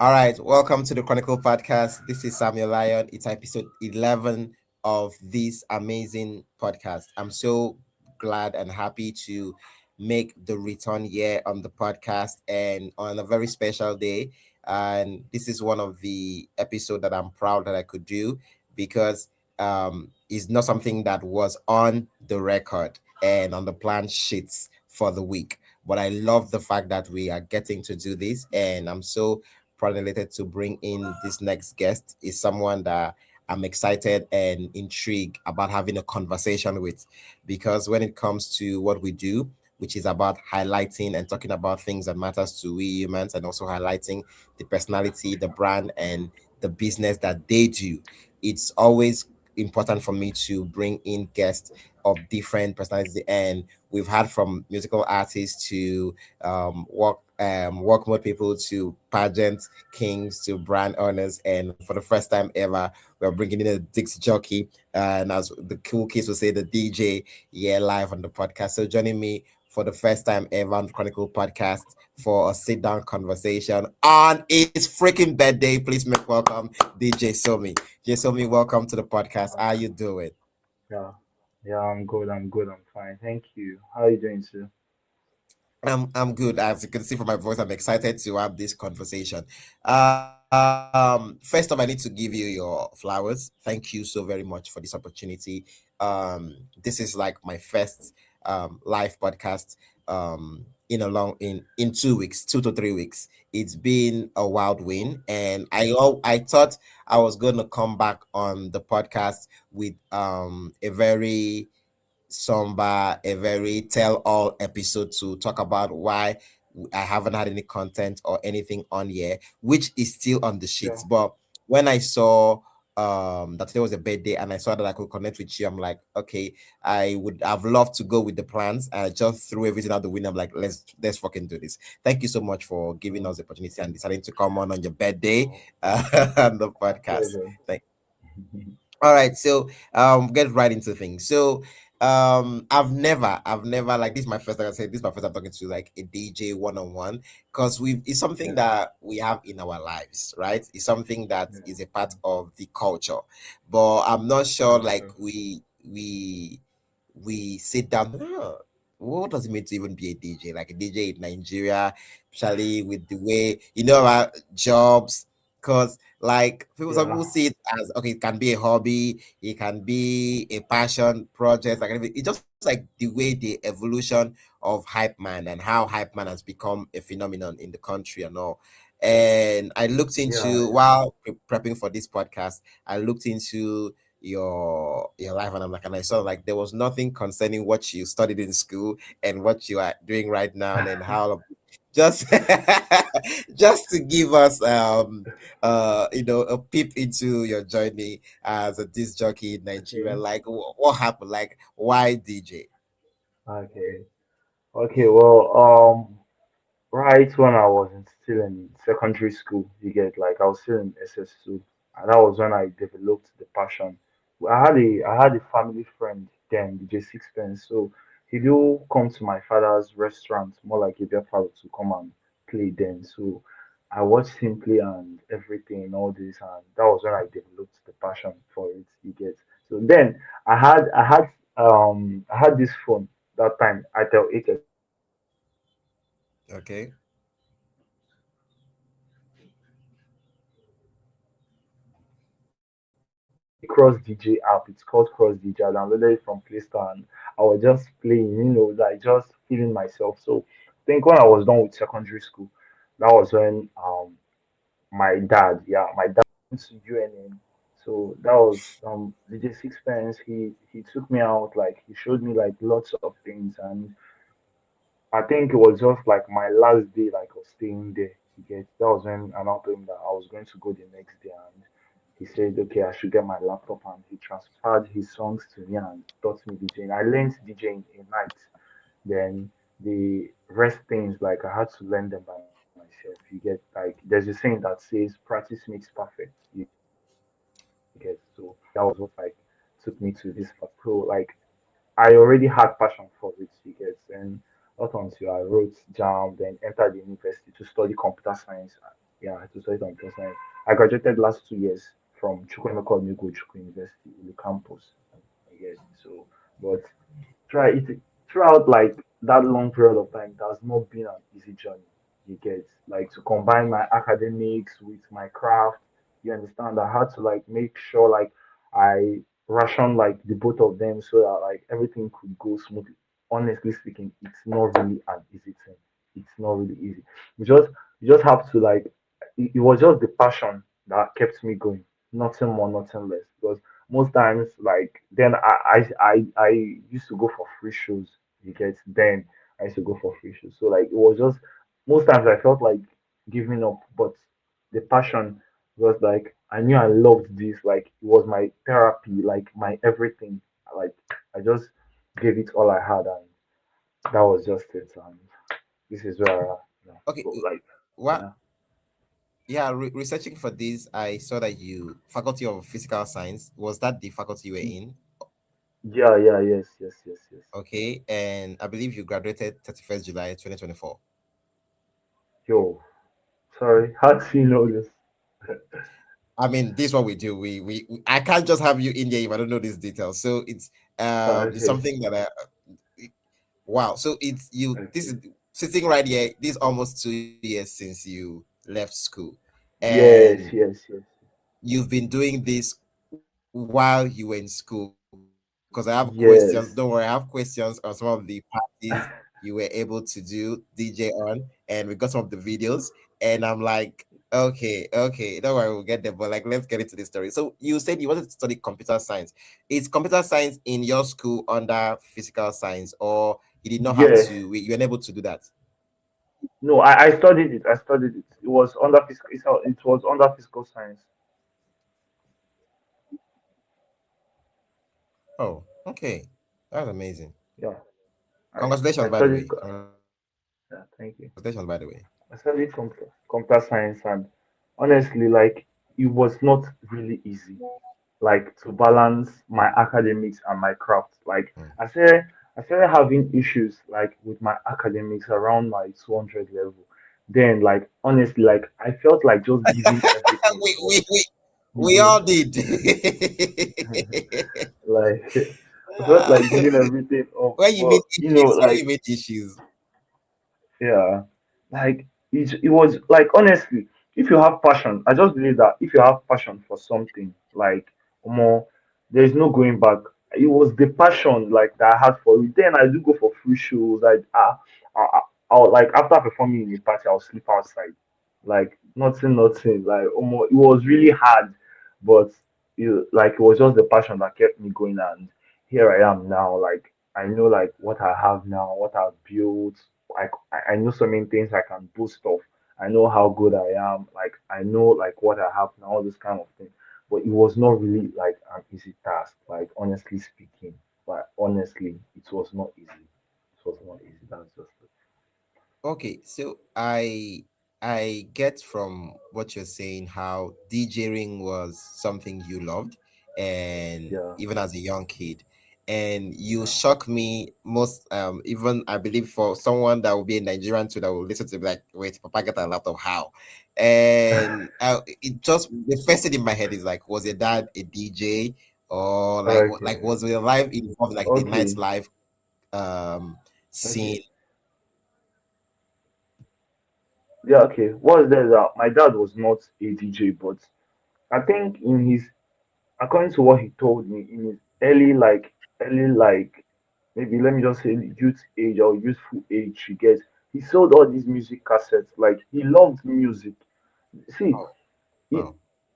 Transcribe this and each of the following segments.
All right, welcome to the Chronicle podcast. This is Samuel Lyon. It's episode 11 of this amazing podcast. I'm so glad and happy to make the return here on the podcast and on a very special day. And this is one of the episode that I'm proud that I could do because it's not something that was on the record and on the plan sheets for the week. But I love the fact that we are getting to do this, and I'm so related to bring in this next guest is someone that I'm excited and intrigued about having a conversation with because when it comes to what we do, which is about highlighting and talking about things that matters to we humans and also highlighting the personality, the brand and the business that they do, it's always important for me to bring in guests of different personalities, and we've had from musical artists to work mode people to pageant kings to brand owners, and for the first time ever we're bringing in a Disk Jockey, and as the cool kids will say, the DJ, yeah, live on the podcast. So joining me for the first time ever on the Chronicle podcast for a sit down conversation on his freaking birthday. Please make welcome DJ Somi. DJ Somi, welcome to the podcast. How you doing? Yeah, yeah, I'm good. I'm good. I'm fine. Thank you. How are you doing too? I'm good. As you can see from my voice, I'm excited to have this conversation. First off, I need to give you your flowers. Thank you so very much for this opportunity. This is like my first live podcast in 2 weeks, 2 to 3 weeks. It's been a wild win, and I thought I was going to come back on the podcast with a very somber, a very tell all episode to talk about why I haven't had any content or anything on here, which is still on the sheets. Yeah. But when I saw that today was a birthday and I saw that I could connect with you, I'm like, okay, I would have loved to go with the plans. I just threw everything out the window. I'm like, let's fucking do this. Thank you so much for giving us the opportunity and deciding to come on your birthday Oh, on the podcast. pleasure. Thank All right, so get right into things. So I've never like this is my first like I said, this is my first time talking to like a DJ one on one because we it's something Yeah. that we have in our lives, right? It's something that Yeah. is a part of the culture. But I'm not sure That's like true. we sit down. What does it mean to even be a DJ? Like a DJ in Nigeria, especially with the way about jobs, because like some Yeah. people see it as okay, it can be a hobby, it can be a passion project, like it's just like the way the evolution of hype man and how hype man has become a phenomenon in the country and all. And I looked Yeah. into Yeah. while prepping for this podcast, I looked into your life, and I'm like, and I saw like there was nothing concerning what you studied in school and what you are doing right now and how just just to give us a peep into your journey as a disc jockey in Nigeria. Okay. Like what happened? Like why DJ? Okay. Okay. Well, right when I was still in secondary school, you get like I was still in SS2, and that was when I developed the passion. I had a family friend then, DJ Sixpence, so he do come to my father's restaurant, more like a beer parlor, to come and play then. So I watched him play and everything, all this, and that was when I developed the passion for it. You get so then I had this phone that time, I tell 8. Okay. Cross DJ app. It's called Cross DJ. I downloaded it from Play Store and I was just playing, like just feeling myself. So I think when I was done with secondary school, that was when my dad went to UNN. So that was DJ Sixpence. He took me out, like he showed me like lots of things, and I think it was just like my last day, like of staying there. You get that was when I now told him that I was going to go the next day, and he said, "Okay, I should get my laptop," and he transferred his songs to me and taught me DJing. I learned DJing in night. Then the rest things like I had to learn them by myself. You get like there's a saying that says practice makes perfect. You get so that was what like took me to this pro like I already had passion for it, you get, and not until I wrote JAM, then entered the university to study computer science. Yeah, I had to study computer science. I graduated last 2 years from Chronicle University, the campus. I guess so, but try it throughout like that long period of time. It has not been an easy journey. You get like to combine my academics with my craft. You understand? I had to like make sure like I ration like the both of them so that like everything could go smoothly. Honestly speaking, it's not really an easy thing. It's not really easy. You just you just have to like it was just the passion that kept me going. Nothing more, nothing less. Because most times like then I used to go for free shows. You get then I used to go for free shows. So like it was just most times I felt like giving up, but the passion was like I knew I loved this. Like it was my therapy, like my everything. Like I just gave it all I had, and that was just it. And this is where Okay, so like what? yeah, Yeah, researching for this, I saw that you Faculty of Physical Science, was that the faculty you were in? yeah, yes. Okay, and I believe you graduated 31st July 2024. Yo, sorry, how do you know this? I mean, this is what we do. I can't just have you in there if I don't know these details. So it's Okay, something that wow. So it's you. This okay. is sitting right here. This is almost 2 years since you left school, and Yes. you've been doing this while you were in school. Because I have questions. Don't worry, I Yes. have questions on some of the parties you were able to do DJ on, and we got some of the videos, and I'm like, okay, don't worry, we'll get there. But like, let's get into the story. So you said you wanted to study computer science. Is computer science in your school under physical science, or you did not have Yes. to? You were unable to do that? No, I studied it. I studied it. It was under physical. It was under physical science. Oh, okay, that's amazing. Yeah. I Congratulations, by the studied. way. Congratulations, by the way. Yeah, thank you. I studied computer science, and honestly, like it was not really easy. Like to balance my academics and my craft. Like Mm. I started having issues like with my academics around my 200 level. Then like honestly, like I felt like just giving everything. we, we, we, You we get all did. like I felt like giving everything up, When you but meet when you meet issues. yeah, like it was like honestly, if you have passion, I just believe that if you have passion for something, like more, there is no going back. It was the passion like that I had for it. Then I do go for free shows. I'll like after performing in a party, I'll sleep outside. Like nothing. Like almost, it was really hard, but like it was just the passion that kept me going, and here I am now. Like I know like what I have now, what I've built. I know so many things I can boast of. I know how good I am. Like I know like what I have now, all this kind of thing. But it was not really like an easy task. Like honestly speaking, but honestly, it was not easy. It was not easy. That's just it. Okay, so I get from what you're saying how DJing was something you loved, and Yeah, even as a young kid, and you yeah. shock me most. Even I believe for someone that will be a Nigerian too that will listen to be like, wait, Papa get a laptop how? And it just the first thing in my head is like, was your dad a DJ, or like Okay, was your life involved in like the okay, nightlife um okay. scene? Yeah, okay. What's there that my dad was not a DJ, but I think in his according to what he told me in his early like maybe let me just say youth age or youthful age he gets he sold all these music cassettes like he loved music see Oh, he, oh.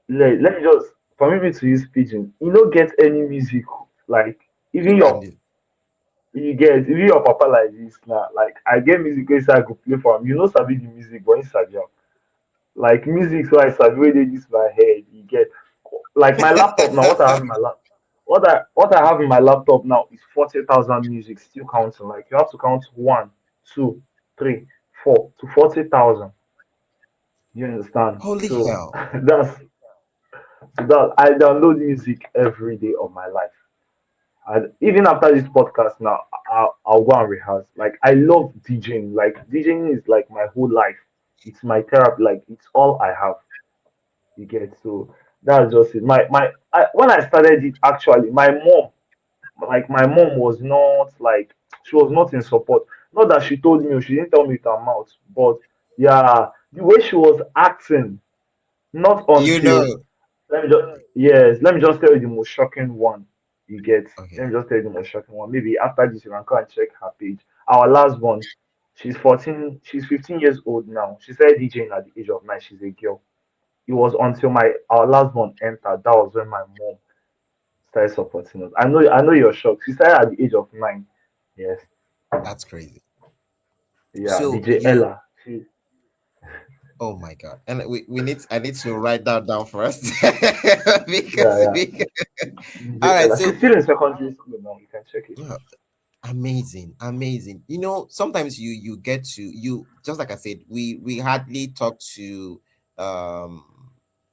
let me just for me to use pigeon you don't get any music like even You your can you get even your papa like this now like I get music wey say I go play for him you know sabi the music but he sabi am like music so I sabi wey dey this my head you get like my laptop now what I have in my lap what I have in my laptop now is 40,000 music still counting like you have to count 1 2 3 4 to 40,000 you understand holy so hell. that's that I download music every day of my life and even after this podcast now I'll go and rehearse like I love DJing like DJing is like my whole life it's my therapy. Like it's all I have. You get, so that's just it. When I started it, actually, my mom was not like, she was not in support. Not that she told me, or she didn't tell me with her mouth, but yeah, the way she was acting, not You until, know. let me just, yes, let me just tell you the most shocking one. You get, let Okay. me just tell you the most shocking one. Maybe after this, you can go and check her page. Our last one, she's 14, she's 15 years old now. She started DJing at the age of 9. She's a girl. It was until my our last one entered, that was when my mom started supporting us. I know you're shocked. She started at the age of 9. Yes. That's crazy. Yeah, So DJ you, Ella. oh my God. And we need, I need to write that down first. Yeah, because yeah. we, all DJ right. Ella. So She's still in secondary school now. You can check it. yeah, amazing, amazing. You know, sometimes you get to, you just like I said, we hardly talk to um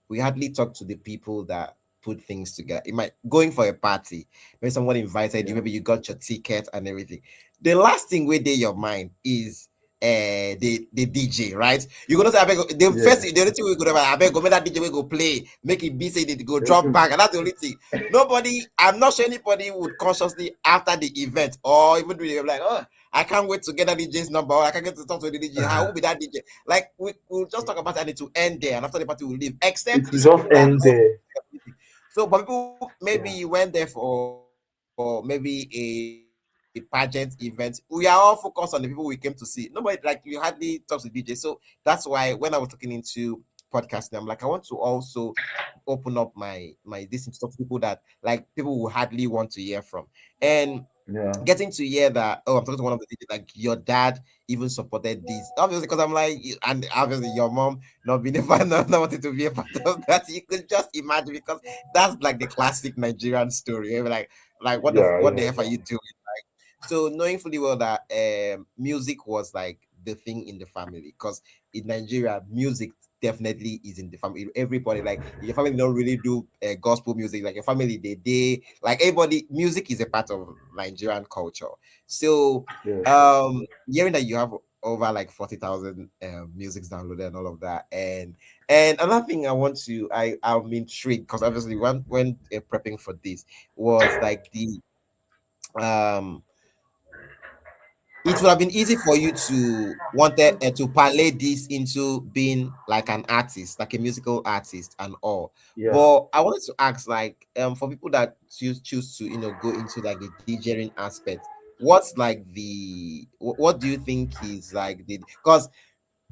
we hardly talk to the people that put things together. It might going for a party, maybe someone invited you, Yeah. maybe you got your ticket and everything. The last thing within your mind is the DJ, right? You're gonna say I beg, the first Yeah. the only thing we could ever I beg go make that DJ will go play, make it be say they go drop Listen, back, and that's the only thing. Nobody, I'm not sure anybody would consciously after the event or even do it like, oh, I can't wait to get that DJ's number, or I can't get to talk to the DJ. How will be that DJ? Like we'll just talk about it and it will end there, and after the party will leave. it Except will it's some just people that end love there. music. So, but people maybe Yeah. you went there for maybe a pageant event. We are all focused on the people we came to see. Nobody like you hardly talks to DJ. So that's why when I was looking into podcasting, I'm like, I want to also open up my this to talk to people that like people who hardly want to hear from. And Yeah. getting to hear that, oh, I'm talking to one of the DJs, like your dad even supported this. Obviously, because I'm like, and obviously your mom not being a fan, not wanting to be a part of that. You could just imagine because that's like the classic Nigerian story. Like Yeah, what the yeah, F are you doing? So knowing fully well that music was like the thing in the family, because in Nigeria, music definitely is in the family. Everybody, like your family don't really do gospel music. Like your family, they like everybody. Music is a part of Nigerian culture. So yeah, sure. hearing that you have over like 40,000 musics downloaded and all of that, and another thing I want to, I'm intrigued because obviously when prepping for this was like the um it would have been easy for you to wanted to parlay this into being like an artist, like a musical artist and all. Yeah. But I wanted to ask, like, for people that choose to go into like the DJing aspect, what's like what do you think is like the, because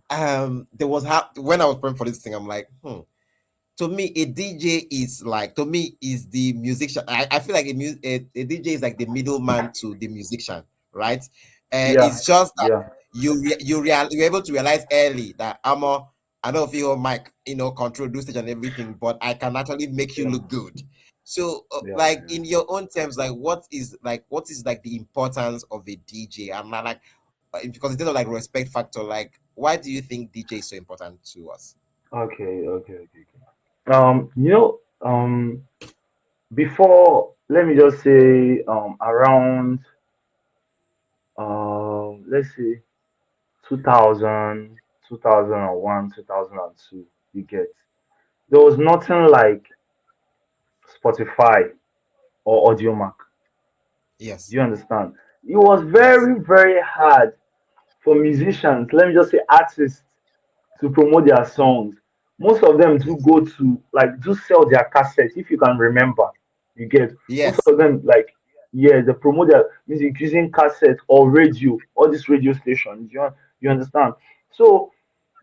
there was when I was preparing for this thing, I'm like, to me a DJ is like, to me is the musician. I feel like a DJ is like the middleman to the musician, right? Yeah. It's just that Yeah. you're able to realize early that I don't feel mic control do stage and everything, but I can actually make you Yeah. look good. So Yeah. like in your own terms, like what is like the importance of a DJ? I'm not like because it's like respect factor, like why do you think DJ is so important to us? Okay, okay, okay, okay. Before, let me just say, around, let's say 2000, 2001, 2002, you get, there was nothing like Spotify or Audiomack. Do Yes. you understand? It was Yes. very, very hard for musicians, let me just say artists, to promote their songs. Most of them do Yes. go to like do sell their cassettes, if you can remember. You get, most Yes. of them like, yeah, they promote their music using cassette or radio, all these radio stations. You understand? So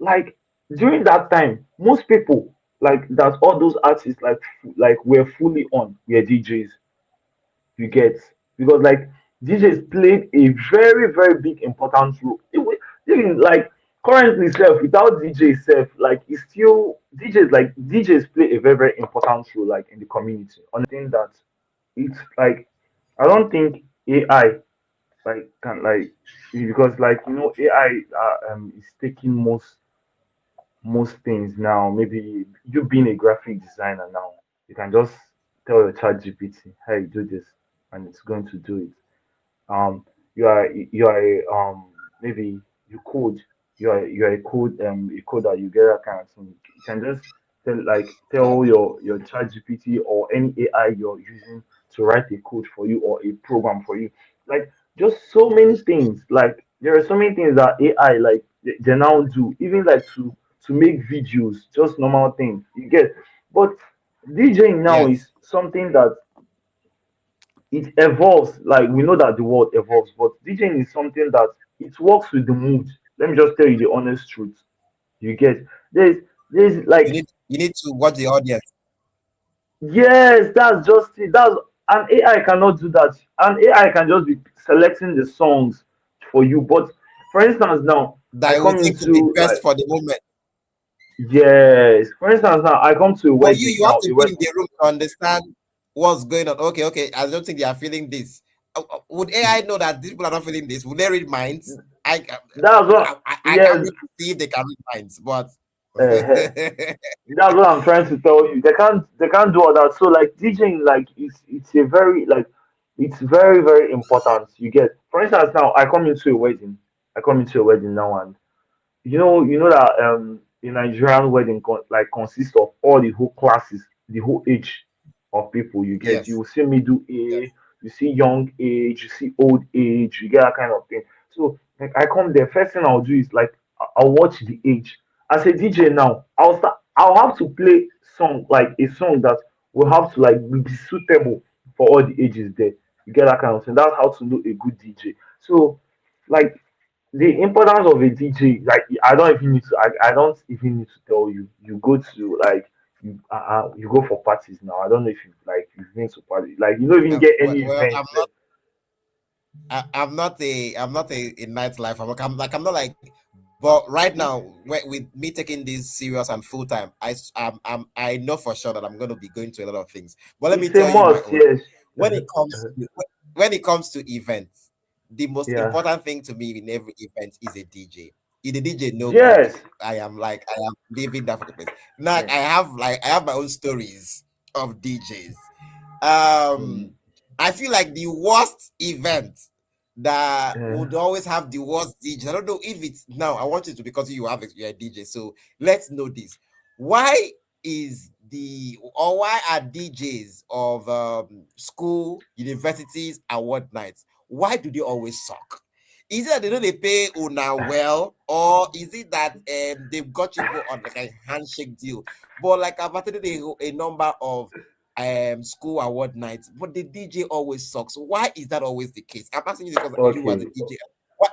like during that time, most people like that, all those artists like were fully on were DJs. You get, because like DJs played a very, very big important role. Even like currently self, without DJ self, like it's still DJs, like DJs play a very, very important role like in the community. On the thing that it's like, I don't think AI like can like, because like AI is taking most things now. Maybe you being a graphic designer now, you can just tell your chat GPT, hey, do this, and it's going to do it. You are maybe you code. you're a coder, you get that kind of thing. You can just tell Okay. your chat GPT or any AI you're using to write a code for you or a program for you. Like just so many things. Like there are so many things that AI like they now do, even like to make videos, just normal things. You get, but DJing now Yes. is something that it evolves. Like we know that the world evolves, but DJing is something that it works with the mood. Let me just tell you the honest truth. You get, there's there's like, You need to watch the audience. yes, that's just it. That's, an AI cannot do that. An AI can just be selecting the songs for you. But for instance, now That I you come would think to be into best like, for the moment. yes. For instance, now I come to a But wedding you have now. to A be in wedding. the room to understand what's going on. Okay, okay. I don't think they are feeling this. Would AI know that these people are not feeling this? Would they read minds? That's what. I can't Yes. wait to see if they can read minds. But Uh, that's what I'm trying to tell you. They can't do all that. So like DJing, like it's a very like it's very very important. You get, for instance, now I come into a wedding. I come into a wedding now, and you know that the Nigerian wedding consists of all the whole classes, the whole age of people. You get, yes, you see middle yes, age, you see young age, you see old age, you get that kind of thing. So like I come there, first thing I'll do is like I'll watch the age. As a DJ now, I'll have to play song, like a song that will have to like be suitable for all the ages there. You get that kind of thing. That's how to know a good DJ. So like the importance of a DJ, like I don't even need to tell you. You go to like you go for parties now. I don't know if you've been to parties. Like you don't even get any well, event. I'm not a nightlife. I'm not like. But right now, with me taking this serious and full time, I know for sure that I'm going to be going to a lot of things. But let me It's a tell you my must, own. yes. When it comes to, when it comes to events, the most Yeah. important thing to me in every event is a DJ. If the DJ no good, Yes. I am leaving that fucking place. Now Yeah. I have my own stories of DJs. Mm. I feel like the worst event that Yeah. would always have the worst DJ. I don't know if it's now. I want you to, because you're a DJ. So let's know this. Why is the or why are DJs of school, universities, award nights? Why do they always suck? Is it that they know they pay una well, or is it that they've got you go on like a handshake deal? But like I've attended a number of school award nights, but the DJ always sucks. Why is that always the case? I'm asking you because you as a Okay. DJ.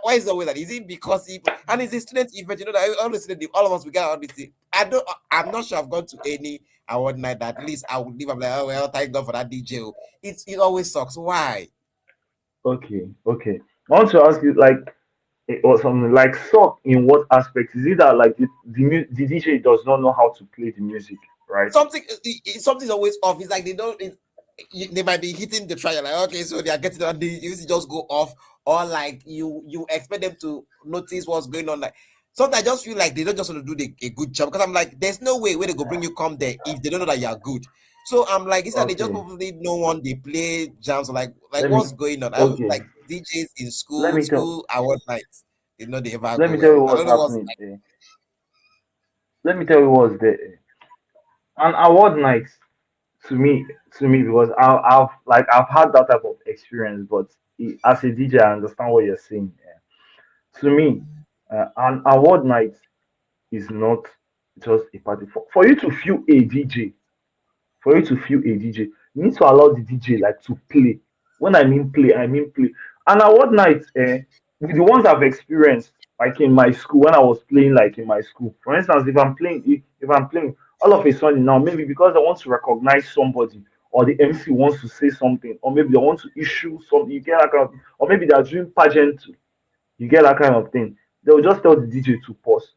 Why is it always that? Is it because and it's a student event? You know that all the students, all of us, we get all this thing. I'm not sure I've gone to any award night that at least I would leave. I'm like, oh well, thank God for that DJ. It always sucks. Why? Okay. Okay. I want to ask you like or something like suck in what aspect? Is it that like the DJ does not know how to play the music, right? Something's always off. It's like they don't. They might be hitting the trial, like okay, so they are getting on the music just go off, or like you expect them to notice what's going on. Like sometimes I just feel like they don't just want to do a good job, because I'm like, there's no way where they go bring you come there if they don't know that you are good. So I'm like, is that they just Okay. probably no one they play jams, or like Let me what's going on? I always okay. like DJs in Let me tell school award nights. They know they ever let go me tell well. you I what's don't know what's happening there. Let me tell you what's there. An award night to me because I've had that type of experience, but as a DJ, I understand what you're saying. To me, an award night is not just a party for you to feel a DJ. For you to feel a DJ, you need to allow the DJ like to play. When I mean play, I mean play. And award nights, with the ones I've experienced, like in my school, when I was playing, like in my school. For instance, if I'm playing, all of a sudden now, maybe because I want to recognize somebody, or the MC wants to say something, or maybe they want to issue something, you get that kind of thing, or maybe they're doing pageant, you get that kind of thing. They'll just tell the DJ to pause.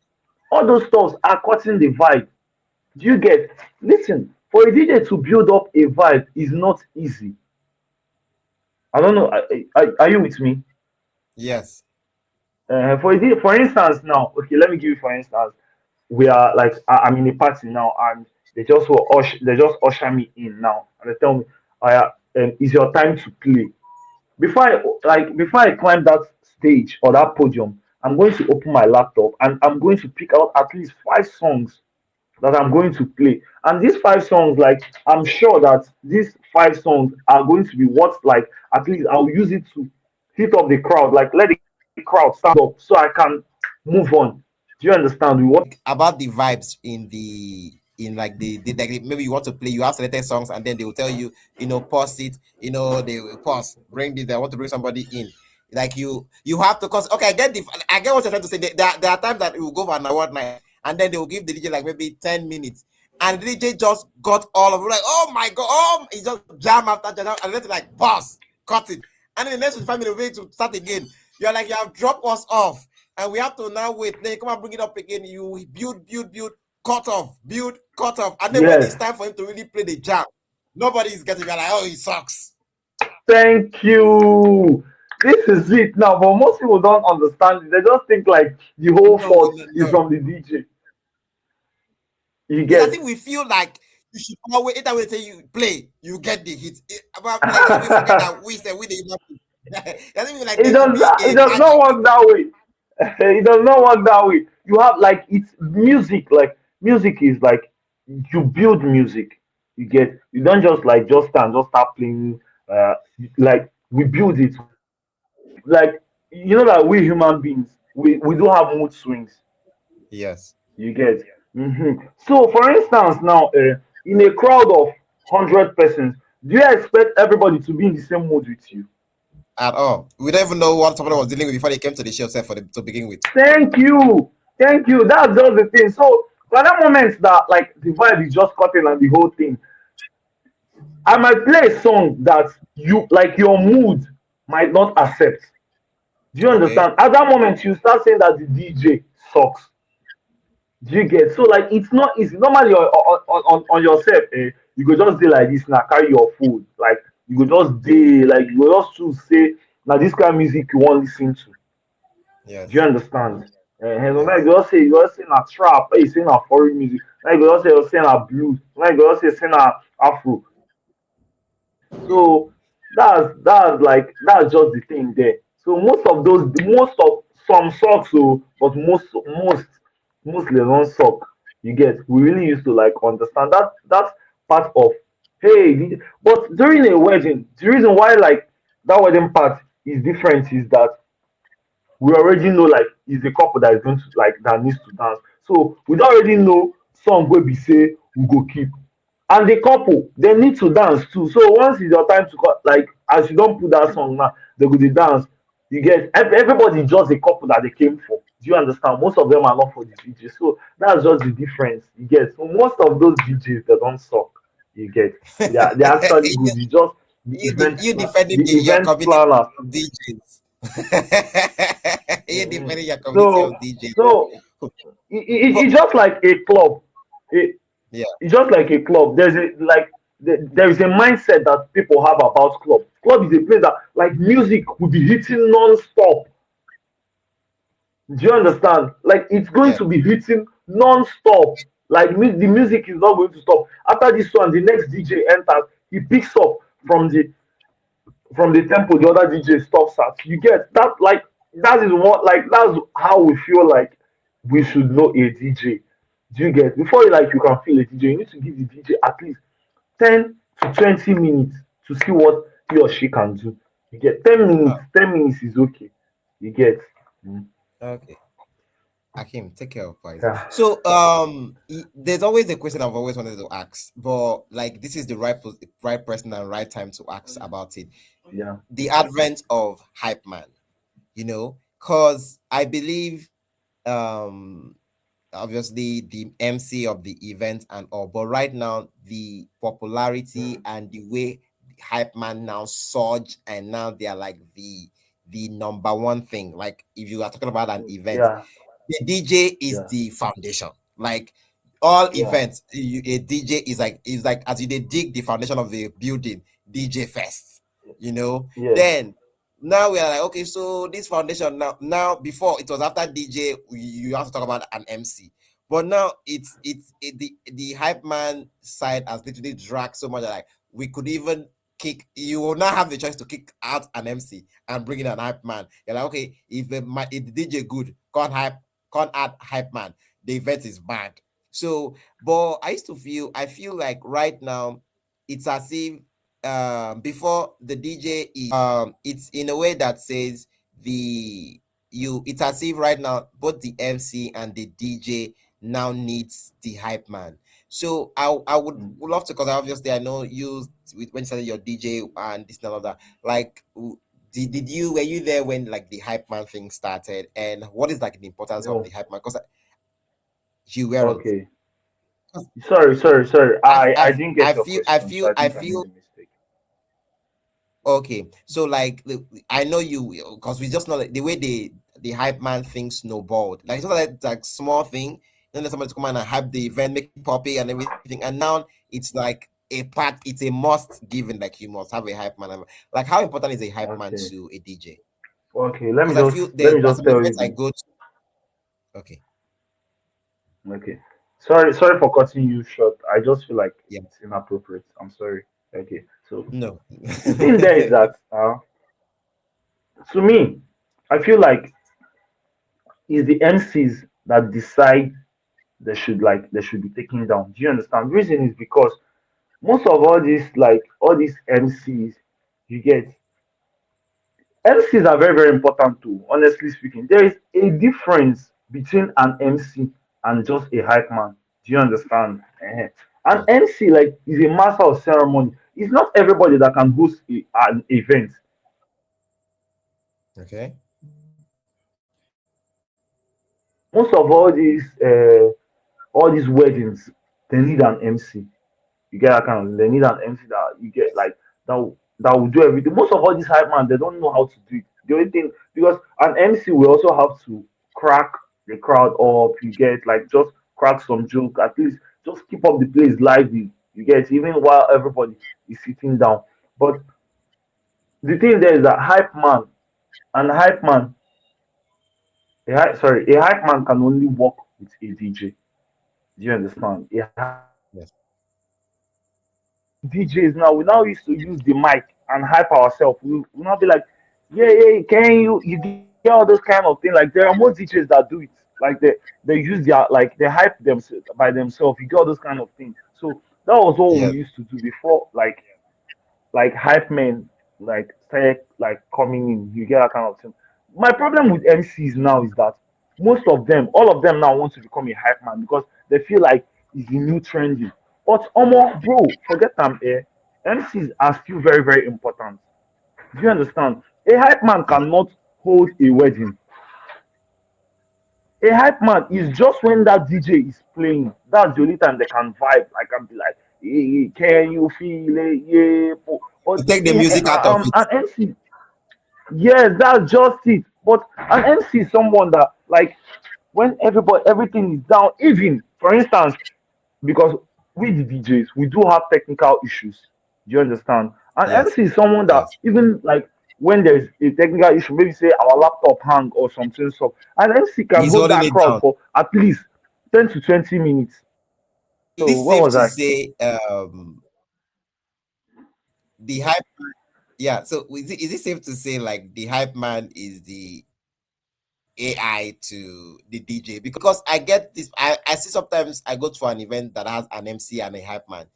All those stuffs are cutting the vibe. Do you get? Listen, for a DJ to build up a vibe is not easy. I don't know. Are you with me? yes. For instance, now, okay, let me give you for instance. We are like I'm in a party now, and they just usher me in now, and they tell me, "It's your time to play." Before I climb that stage or that podium, I'm going to open my laptop and I'm going to pick out at least 5 songs that I'm going to play. And these 5 songs, like I'm sure that these 5 songs are going to be what, like, at least I'll use it to hit up the crowd, like let the crowd stand up so I can move on. Do you understand? We want About the vibes in like like maybe you want to play, you have selected songs, and then they will tell you, pause it, they will pause, bring this, they want to bring somebody in. Like you have to, cause okay, I get what you're trying to say. There are times that it will go for an award night, and then they will give the DJ like maybe 10 minutes, and the DJ just got all of it, like, oh my god, he just jam after jam, and then like pause, cut it, and then the next 5 minutes wait to start again. You're like, you have dropped us off, and we have to now wait. Then you come and bring it up again. You build, cut off, and then when it's yes. time for him to really play the jam, nobody is getting. You're like, oh, he sucks. Thank you. This is it now, but most people don't understand it. They just think like the whole No, fault no, is no. from the DJ. You It's as get if we feel like you should always, anytime we say you play, you get the hit. But like we forget that we say we the human being. It doesn't mean like there should be it a does not magic. work that way. It does not work that way. You have like it's music. Like music is like you build music. You get you don't just like just stand, just start playing. Like we build it. Like you know that we human beings we do have mood swings. Yes. You get. So for instance, now in a crowd of 100 persons, do you expect everybody to be in the same mood with you? At all. We don't even know what somebody was dealing with before they came to the show set to begin with. Thank you. Thank you. That's just the thing. So for that moment that like the vibe is just cutting and the whole thing, I might play a song that you like your mood might not accept. Do you Okay. understand? At that moment, you start saying that the DJ sucks. Do you get? So like it's not easy. Normally on yourself, you go just dey like this now, carry your food. Like you go just dey, like you go just choose say now this kind of music you want listen to. Do you Yes. understand? Now Yes. you go just say na trap, hey, say na foreign music. Now you go just say na blues. Now you go just say na afro. So that's just the thing there. So most of some sucks so but mostly they don't suck. You get we really used to like understand that part of hey but during a wedding, the reason why like that wedding part is different is that we already know like is the couple that is going to like that needs to dance. So we don't already know song wey be say we go keep. And the couple they need to dance too. So once it's your time to cut, like as you don't put that song now, they go dey dance. You get everybody just a couple that they came for. Do you understand? Most of them are not for the DJ. So that's just the difference. You get so most of those DJs they don't suck. You get they're actually good. It's just You defending the your event community planners. of DJs. You Mhm. defending your community So of DJs. so But it's just like a club. It, yeah, it's just like a club. There's a like there is a mindset that people have about club. Club is a place that like music will be hitting non-stop. Do you understand? Like it's going yeah, to be hitting non-stop. Like the music is not going to stop. After this one, the next DJ enters. He picks up from the tempo the other DJ stops at. You get that like that is what like that's how we feel like we should know a DJ. Do you get before you like you can feel a DJ, you need to give the DJ at least 10 to 20 minutes to see what he or she can do. You get 10 minutes, oh, 10 minutes is okay. You get mm, okay. Akim, take care of boys. yeah, So, there's always a question I've always wanted to ask, but like this is the right person and right time to ask about it. yeah, The advent of hype man, because I believe, um, obviously the MC of the event and all, but right now the popularity mm, and the way hype man now surge, and now they are like the number one thing. Like if you are talking about an event, yeah, the DJ is yeah, the foundation. Like all yeah, events, a DJ is like as you they dig the foundation of the building, DJ first. yes, Then now we are like, okay, so this foundation now before it was after DJ, you have to talk about an MC. But now the hype man side has literally dragged so much that, like we could even you will not have the choice to kick out an MC and bring in an hype man. You're like, okay, if the DJ good, can't add hype man, the event is bad. So, but I feel like right now it's as if before the DJ is it's in a way that says the it's as if right now both the MC and the DJ now needs the hype man. So I would love to, because obviously I know you when you started your DJ and this and all of that. Like, did you were you there when like the hype man thing started, and what is like the importance of the No. hype man? Because you weren't. Okay. Sorry. I didn't get your question, so I I think I made feel a mistake. okay. So like I know you, because we just know like, the way the hype man thing snowballed. Like it's not like small thing. Then there's somebody to come and hype the event, make it poppy and everything, and now it's like a part. It's a must given. Like you must have a hype man. Like how important is a hype man Okay. to a DJ? Okay. Because I feel Let me there's just some tell you events I this. go to. Okay, Okay. Sorry for cutting you short. I just feel like yeah, it's inappropriate. I'm sorry. Okay. So no, the thing there is that to me, I feel like it's the MCs that decide they should be taken down. Do you understand? The reason is because most of all these MCs you get, MCs are very important too. Honestly speaking, there is a difference between an MC and just a hype man. Do you understand? An yeah, MC like is a master of ceremony. It's not everybody that can host an event. okay, Most of all these weddings, they need an MC. You get that kind of they need an MC that you get like that will do everything. Most of all these hype man, they don't know how to do it. The only thing because an MC will also have to crack the crowd up. You get like just crack some joke, at least just keep up the place lively. You get even while everybody is sitting down. But the thing there is that hype man and hype man, a hype man can only work with a DJ. Do you understand? A hype man can yes, only work with a DJ. Most DJs now, we now used to use the mic and hype ourselves. We now be like, yeah, can you get all those kind of things? Like there are more DJs that do it. Like they use their like they hype them by themselves. You get all those kind of things. So that was what we yes. used to do before. Like hype men like started like coming in. You get that kind of thing. My problem with MCs now is that most of them, all of them now want to become a hype man because they feel like it's the new trendy. But bro, forget them. MCs are still very important. Do you understand? A hype man Yeah. cannot hold a wedding. A hype man is just when that DJ is playing. That's the only time they can vibe. I can be like, hey, can you feel it? Yeah. But To take the music out of it. an MC, yes, that's just it. But an MC is someone that like when everything is down, even for instance, because we the DJs, we do have technical issues. Do you understand? And Yes, MC is someone that yes. even like when there's a technical issue, maybe say our laptop hang or something, so an MC can He's hold holding that it crowd down. for at least 10 to 20 minutes. Is So it where safe was to I? say the hype? Yeah. So is it safe to say like the hype man is the AI to the DJ? Because I get this. I see sometimes I go to an event that has an MC and a hype man.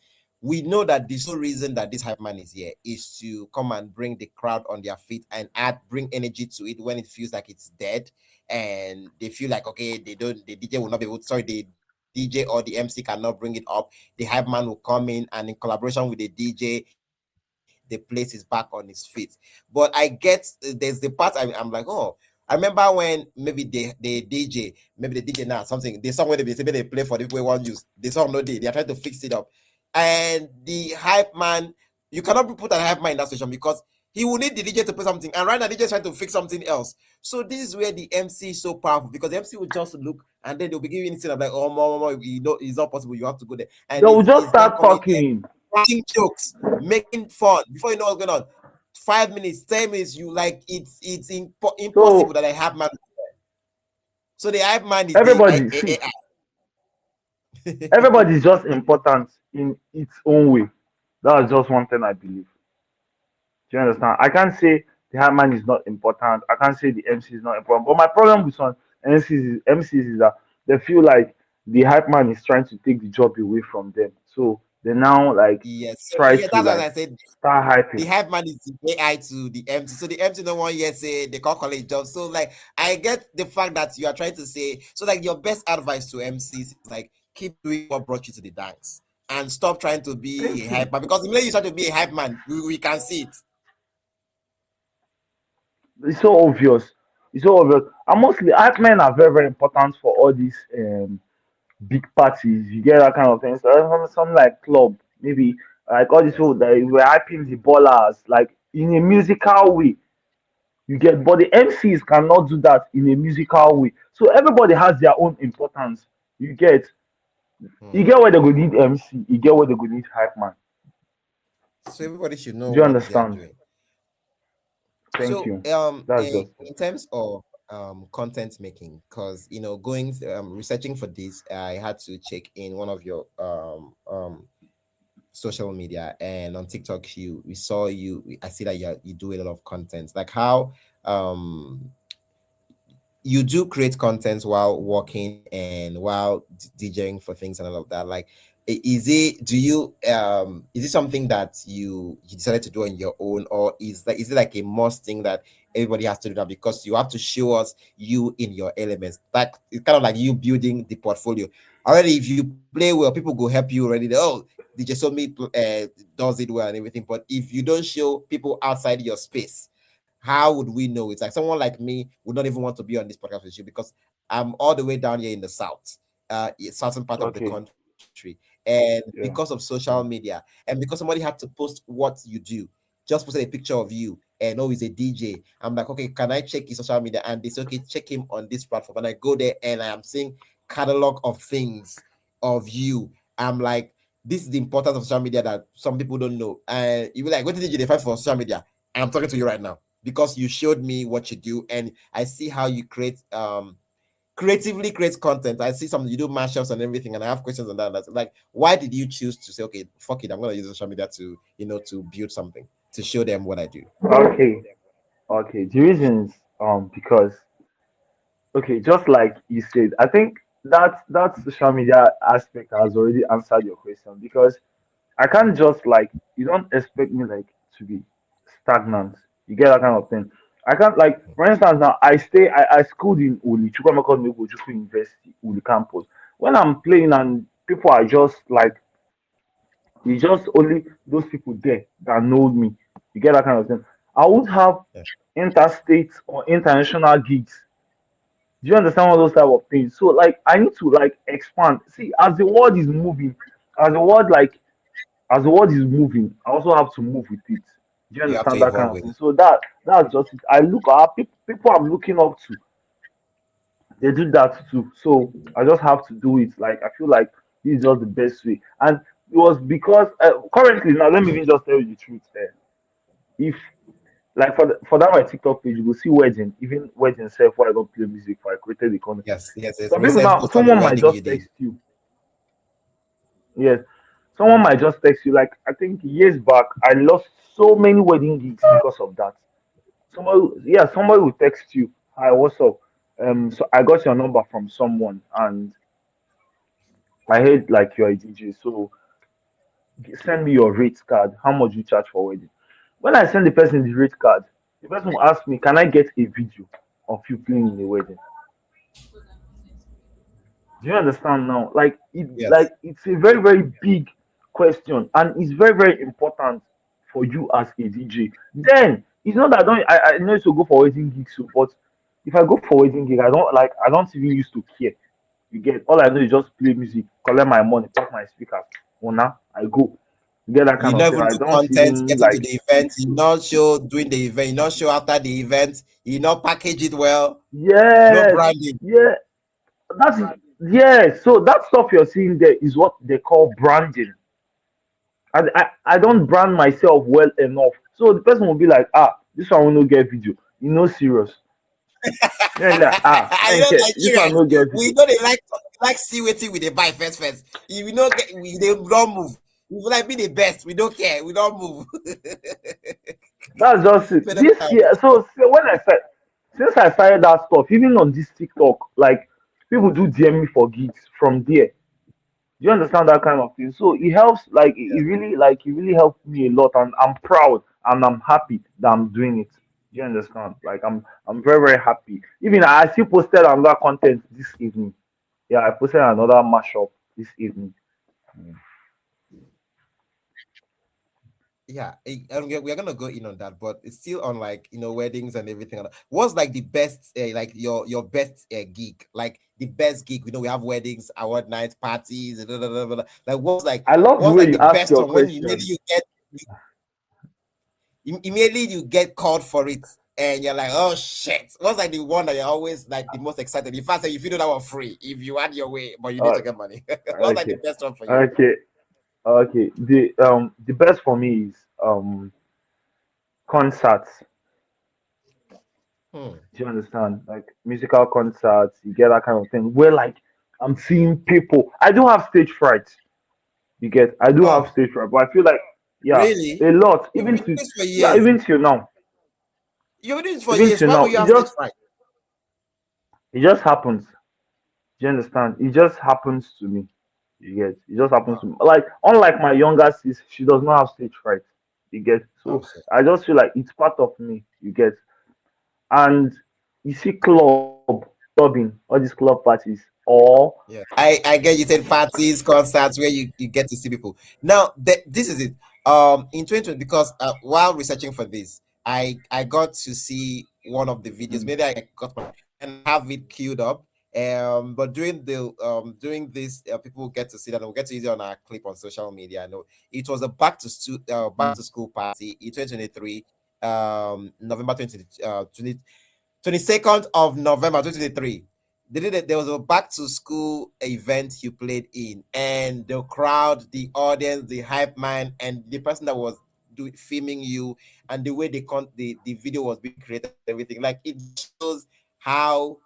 We know that the sole reason that this hype man is here is to come and bring the crowd on their feet and bring energy to it when it feels like it's dead, and they feel like okay, the DJ will not be able to, sorry, the DJ or the MC cannot bring it up. The hype man will come in, and in collaboration with the DJ, the place is back on its feet. But I get there's the part I'm like, oh, I remember when maybe the DJ, maybe the DJ now something, the song where they say maybe they play for the people who want use the song, no, they are trying to fix it up, and the hype man, you cannot put a hype man in that situation because he will need the DJ to play something, and right now the DJ is trying to fix something else. So this is where the MC is so powerful, because the MC will just look and then they'll be giving instead of like, oh, more, you know, it's not possible, you have to go there, They and will just it's now start coming there, talking. cracking jokes, making fun. Before you know what's going on, 5 minutes, 10 minutes, you like it's impossible So that I have man. So the hype man is the everybody see, AI. everybody is just important in its own way. That's just one thing I believe. Do you understand? I can't say the hype man is not important. I can't say the MC is not important. But my problem with some MCs is that they feel like the hype man is trying to take the job away from them. So they now like Yes. So try yeah, to that's what like I said. start The hyping. hype man is the AI to the MC. So the MC no one yet say they can't call it job. So like I get the fact that you are trying to say, so like your best advice to MCs is like keep doing what brought you to the dance and stop trying to be a Thank you. hype man, because the minute you start to be a hype man, we can see it. It's so obvious. It's so obvious. And mostly hype men are very, very important for all these big parties. You get that kind of thing. So some like club, maybe like all these Yes. people that were hyping the ballers, like in a musical way. You get, but the MCs cannot do that in a musical way. So everybody has their own importance. You get, you Hmm. get where they go need MC, you get where they go need hype man. So everybody should know Do you what they are understand? doing. Thank So you. That's just it. in terms of content making, because going researching for this, I had to check in one of your social media, and on TikTok you we saw you. I see that you do a lot of content. Like how you do create content while working and while DJing for things and all of that. Like, is it? Do you is it something that you decided to do on your own, or is it like a must thing that everybody has to do that because you have to show us you in your elements? Like it's kind of like you building the portfolio already. If you play well, people go help you already. Oh, DJ Somi does it well and everything. But if you don't show people outside your space, how would we know? It's like someone like me would not even want to be on this podcast with you because I'm all the way down here in the south, southern part of the Okay. country, and because of Yeah. social media, and because somebody had to post what you do, just posted a picture of you and oh, he's a DJ. I'm like, okay, can I check his social media? And they say, okay, check him on this platform. And I go there and I am seeing catalog of things of you. I'm like, this is the importance of social media that some people don't know. And you be like, what did you define for social media? I'm talking to you right now because you showed me what you do, and I see how you creatively create content. I see some you do mashups and everything, and I have questions on that. That's like, why did you choose to say, okay, fuck it, I'm gonna use social media to to build something to show them what I do? Okay. Okay. The reasons because okay, just like you said, I think that social media aspect has already answered your question because I can't just like you don't expect me like to be stagnant. You get that kind of thing. I can't like for instance now I schooled in Uli Chukwemeka Ojukwu University, Uli campus. When I'm playing and people are just like it's just only those people there that know me. You get that kind of thing. I would have Yeah. interstate or international gigs. Do you understand all those type of things? So like I need to like expand. See, as the world is moving, as the world like as the world is moving, I also have to move with it. Do you You have to understand that kind evolve of with thing? it. So that's just it. I look at people I'm looking up to. They do that too. So I just have to do it. Like I feel like this is just the best way. And it was because currently now let me even just tell you the truth. If like for that my TikTok page, you will see wedding, even wedding self where I don't play music for I created the content. Yes, yes, yes. Some people Recent now post on the someone might wedding you just did. text you. Yes. Someone might just text you like I think years back I lost so many wedding gigs because of that. Somebody will text you, hi, what's up? So I got your number from someone and I heard like you're a DJ, so send me your rate card. How much you charge for wedding? When I send the person the rate card, the person will ask me, can I get a video of you playing in the wedding? Do you understand now? Yes. It's a very very big question and it's very very important for you as a DJ. Then it's not that I know to go for wedding gigs, so, but if I go for wedding gig, I don't even used to care. You get all I know is just play music, collect my money, pack my speakers. Oh now I go. You get that You kind of not thing. even I do don't content, even getting to like the event. You not show during the event. You not show after the event. You not package it well. No yes, branding. yeah, that's yeah. So that stuff you're seeing there is what they call branding. I don't brand myself well enough. So the person will be like, this one will not get video. You know, serious. Then like, I man, don't this one Nigerians. no get We video. know they like see waiting with the buy first. If we don't get, we they don't move. We like be the best. We don't care. We don't move. That's just it. Whenever This I year, so when I said since I started that stuff, even on this TikTok, like people do DM me for gigs from there. Do you understand that kind of thing? So it helps, like it really helped me a lot, and I'm proud and I'm happy that I'm doing it. Do you understand? Like I'm very very happy. Even I still posted another content this evening. Yeah, I posted another mashup this evening. Mm. yeah, and we're gonna go in on that, but it's still on like weddings and everything. What's like the best, like your best gig, like the best gig? We have weddings, award nights, parties, blah, blah, blah, blah. Like I love the what's way like you the ask best your one when you immediately question. you get called for it, and you're like, oh shit. What's like the one that you're always like the most excited? In fact, if you do that one free, if you had your way, but you need Uh, to get money. What's like the okay, best one for you? okay, okay. The best for me is concerts. Hmm. Do you understand? Like musical concerts, you get that kind of thing. Where like I'm seeing people. I do have stage fright. You get. I do have Oh, stage fright, but I feel like yeah, really? a lot. You've been doing this for Yeah, years. even till now, You've been doing this for even years. till Why will now, you have stage fright? it just happens. Do you understand? It just happens to me. You get. It just happens to me. Like unlike my younger sis, she does not have stage fright. You get. Oh So shit. I just feel like it's part of me. You get. And you see clubbing, all these club parties, or Yeah, I get you said parties, concerts where you get to see people. Now this is it. In 2020, because while researching for this, I got to see one of the videos. mm, Maybe I got my and have it queued up. But during this, people get to see that. And we'll get to use it on our clip on social media. I know it was a back mm. to school party in 2023, November 22nd of November 2023. There was a back to school event you played in, and the crowd, the audience, the hype man, and the person that was filming you, and the way the video was being created and everything, like it just shows how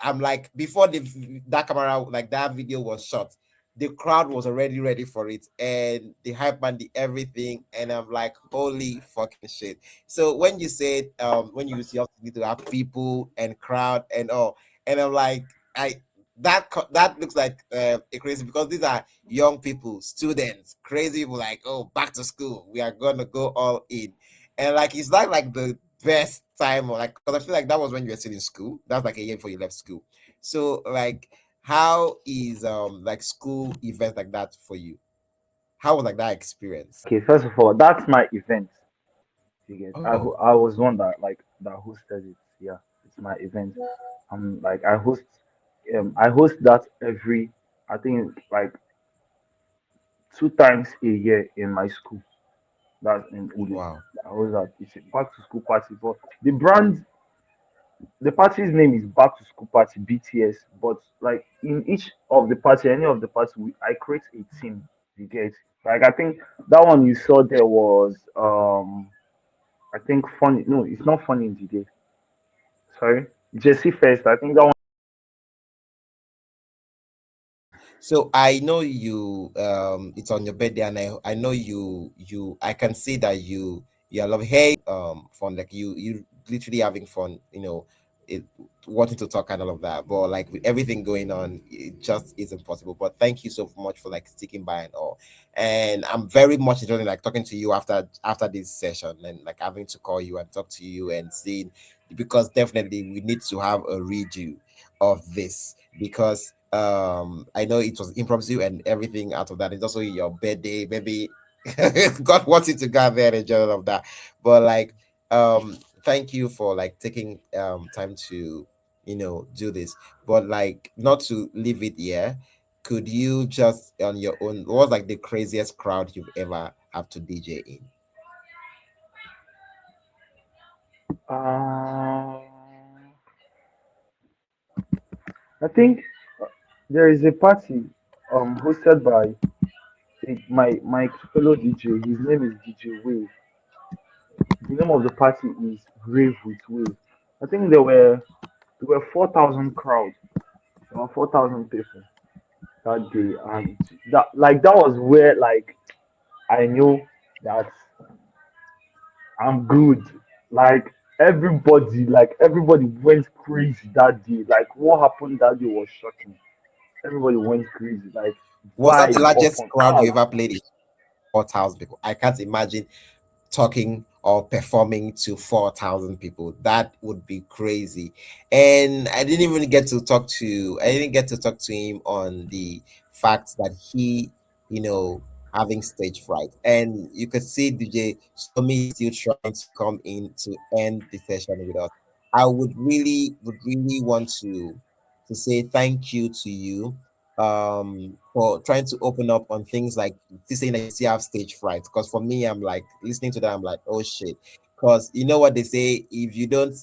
I'm like before that camera, like that video was shot, the crowd was already ready for it, and the hype man, the everything, and I'm like, holy fucking shit. So when you said when you need to have people and crowd and all, and I'm like, I that looks like a crazy, because these are young people, students, crazy people, like, oh, back to school, we are gonna go all in, and like it's like the best time, or like, because I feel like that was when you were still in school. That's like a year before you left school. So like, how is like school events like that for you? How was like that experience? Okay, first of all, that's my event. You get. Oh, I was one that hosted it. Yeah, it's my event. Like I host that every I think like 2 times a year in my school. That's in Uli. wow. I host that. It's a back to school party. But the party's name is Back to School Party BTS. But like in each of the party, any of the party, I create a team. You get. Like I think that one you saw there was I think funny. No, it's not funny in the day. Sorry, Jesse first. I think that one. So I know you it's on your birthday, and I know I can see that you are loving, hey, fun, like you literally having fun, it, wanting to talk and all of that. But like with everything going on, it just isn't possible. But thank you so much for like sticking by and all. And I'm very much enjoying like talking to you after this session, and like having to call you and talk to you and seeing, because definitely we need to have a redo of this, because I know it was impromptu and everything out of that. It's also your birthday, maybe God wants you to go there and enjoy all of that. But like, thank you for like taking time to do this. But like, not to leave it here, could you just on your own, what was like the craziest crowd you've ever have to DJ in? Um, I think there is a party hosted by my fellow DJ. His name is DJ Wave. The name of the party is Rave with Wave. I think there were 4,000 crowd. There were 4,000 people that day, and that was where like I knew that I'm good. Like everybody went crazy that day. Like what happened that day was shocking. Everybody went crazy. Like Was that the vibes largest upon crowd you house. ever played in? 4,000 people. I can't imagine talking or performing to 4,000 people. That would be crazy. And I didn't get to talk to him on the fact that he, you know, having stage fright. And you could see DJ Somi is still trying to come in to end the session with us. I would really want to say thank you to you for trying to open up on things like this, saying that you still have stage fright. Because for me, I'm like listening to that, I'm like, oh shit. Because you know what they say, if you don't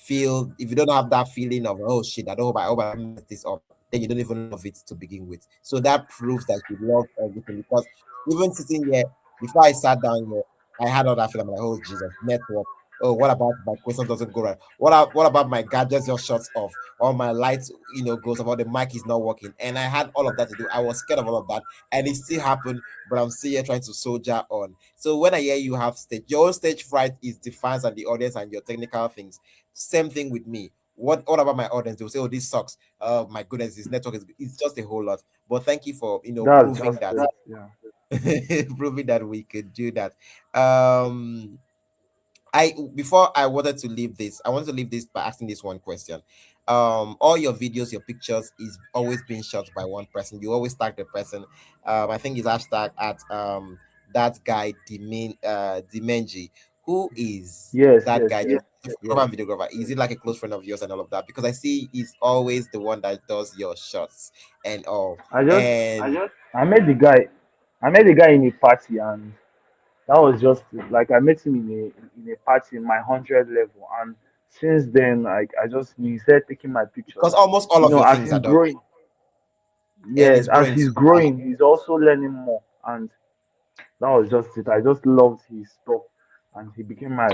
have that feeling of oh shit, I hope I don't mess this up, then you don't even love it to begin with. So that proves that you love everything. Because even sitting here, before I sat down here, I had all that feeling. I'm like, oh Jesus, network. Oh, what about my question doesn't go right? What about my gadgets just shuts off? Or my lights, goes off, or the mic is not working. And I had all of that to do. I was scared of all of that. And it still happened, but I'm still here trying to soldier on. So when I hear you have your own stage fright is the fans and the audience and your technical things. Same thing with me. What about my audience? They'll say, oh, this sucks. My goodness, this network it's just a whole lot. But thank you for That's proving just that it. Yeah. proving that we could do that. Um I before I wanted to leave this, I wanted to leave this by asking this one question. All your videos, your pictures is always being shot by one person. You always tag the person. I think it's hashtag at that guy Dimenji. Who is Yes, that yes, guy? yes, The photographer yes. and videographer. Is it like a close friend of yours and all of that? Because I see he's always the one that does your shots and all. I just And I met the guy. I met the guy in a party, and that was just like I met him in a party in my 100 level, and since then, like I just knew he started taking my pictures, because and almost all of your as things he's are done growing, and yes, it's as growing he's too. growing, he's also learning more, and that was just it. I just loved his stuff, and he became my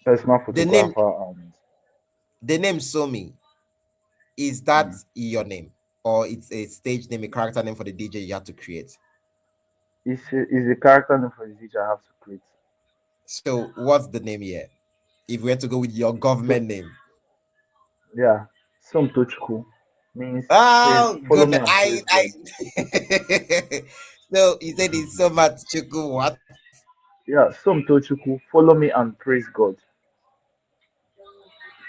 personal The name photographer, and the name Somi. Is that mm, your name, or it's a stage name, a character name for the DJ you have to create? it's a character name for the teacher I have to create. So, what's the name here? If we had to go with your So government name, yeah, some Tochku means praise. oh, Follow good. me and praise I. God. So you said it's so much chuku. What? Yeah, some Tochukwu, follow me and praise God.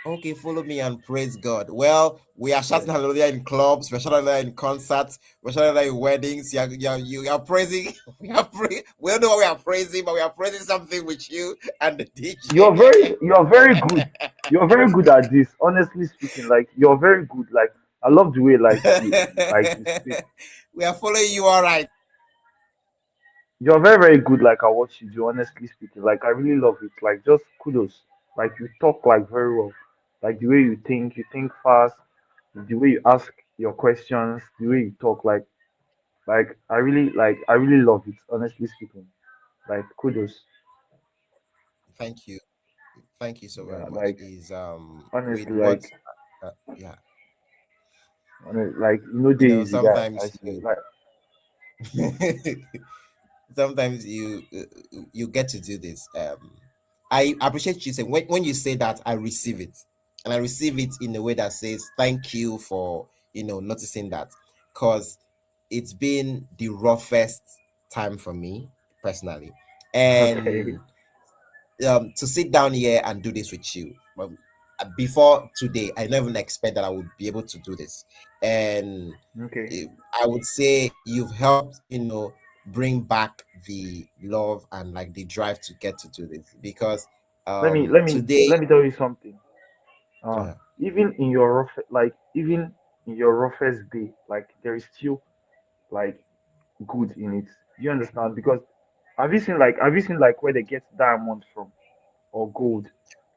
Okay, follow me and praise God. Well, we are Yes. shouting hallelujah in clubs. We're shouting hallelujah in concerts. We're shouting hallelujah in weddings. You are praising. We don't know what we are praising, but we are praising something with you and the DJ. You're very good. You're very good at this. Honestly speaking, like you're very good. Like I love the way you speak. We are following you all right. You're very very good. Like I watch you do. Honestly speaking, like I really love it. Like just kudos. Like you talk like very well. Like the way you think fast. The way you ask your questions, the way you talk. I really love it. Honestly speaking, like kudos. Thank you. Thank you so very Yeah, much. like Is with honestly, what yeah, like there is a guy. I sometimes swear, like sometimes you get to do this. I appreciate you saying when you say that I receive it, and I receive it in a way that says thank you for noticing that, because it's been the roughest time for me personally, okay, and to sit down here and do this with you. Before today, I never even expect that I would be able to do this, and okay. I would say you've helped, bring back the love and like the drive to get to do this because today, Let me tell you something. Uh, uh, even in your roughest day, like there is still like good in it. Do you understand? Because have you seen like where they get diamond from? Or gold,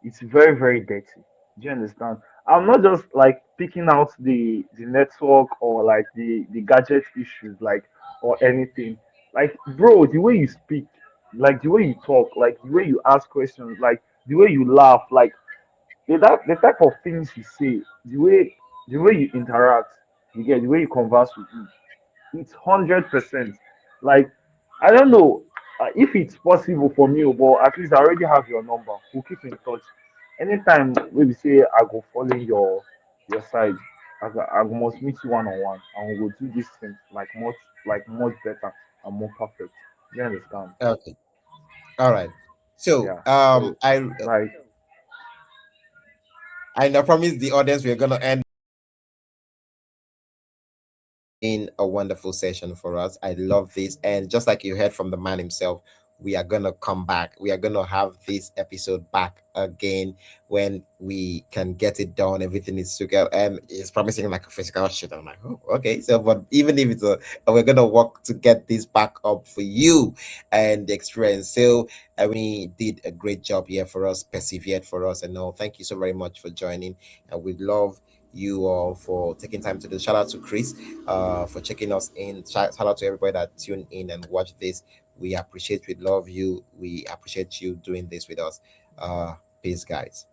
it's very, very dirty. Do you understand? I'm not just like picking out the network or like the gadget issues, like or anything. Like, bro, the way you speak, like the way you talk, like the way you ask questions, like the way you laugh, like the type of things you say, the way you interact, you get the way you converse with me. It's 100%. Like, I don't know. if it's possible for me, but at least I already have your number. We'll keep in touch. Anytime maybe say I go follow your side, I must meet you one on one, and we will do this thing like much better and more perfect. You understand? Okay. All right. So Yeah. So like I promise the audience we're gonna end in a wonderful session for us. I love this. And just like you heard from the man himself, we are going to come back. We are going to have this episode back again when we can get it done. Everything is together. And it's promising like a physical shit. I'm like, oh, okay. So, but even if it's we're going to work to get this back up for you and the experience. So, we did a great job here for us, persevered for us. And no, thank you so very much for joining. And we love you all for taking time to do. Shout out to Chris for checking us in. Shout out to everybody that tuned in and watched this. We appreciate, we love you. We appreciate you doing this with us. Peace, guys.